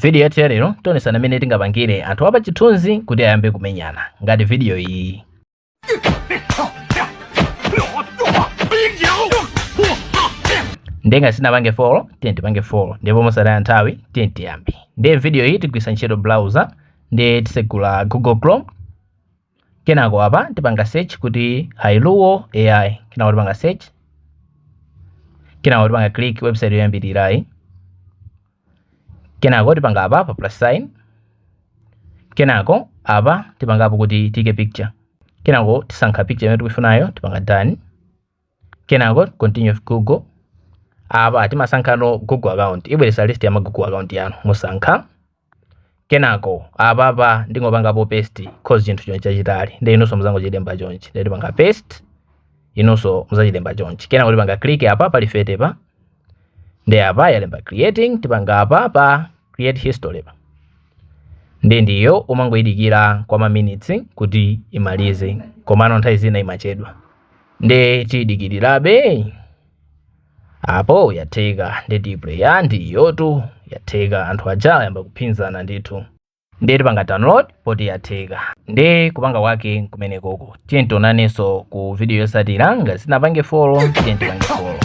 Video yathu ya lero tionesana mmene tingapangire anthu apa chithunzi kuti ayambe kumenyana ngati video iyi. Ndenga sinapange follow, tipange follow. Ndipo mosataya nthawi, tiyambe. Ndiye video iyi tigwisa ntchito browser, ndiye tisegula Google Chrome. Kenako apa tipanga search kuti Hailuo AI. Kenako tipanga search. Kenako tipanga click website yoyambirirayi. Kenako tipanga apa pa plus sign. Kenako apa tipanga apo kuti tike picture. Kenako tisankha picture imene tikuifunayo, tipanga done. Kenako continue with Google. Apa timasankhano Google account. Ibweresa list ya Google account yanu musankha. Kenako apa ndingopanga po paste cause chinthu chonse chachitali. Ndi inunso muzango chilemba chonchi. Ndi tipanga paste. Inunso muzachilemba chonchi. Kenako tipanga click apa pali fete pa. Ndi apa yalemba creating, tipanga apa pa create history pa. Ndiyo umangoyidikira kwa ma minutes kuti imalize. Komano nthawi zina imachedwa. Ndi tidikirirabe. Apo yatheka ndi display ya ndiyotu yatheka anthu aja yamba kuphinzana ndithu. Ndi tipanga download poti yatheka. Ndi kupanga kwake kumene koko. Tiye tionanenso ku video yosatira ngati sinapange follow, tiye tipange follow.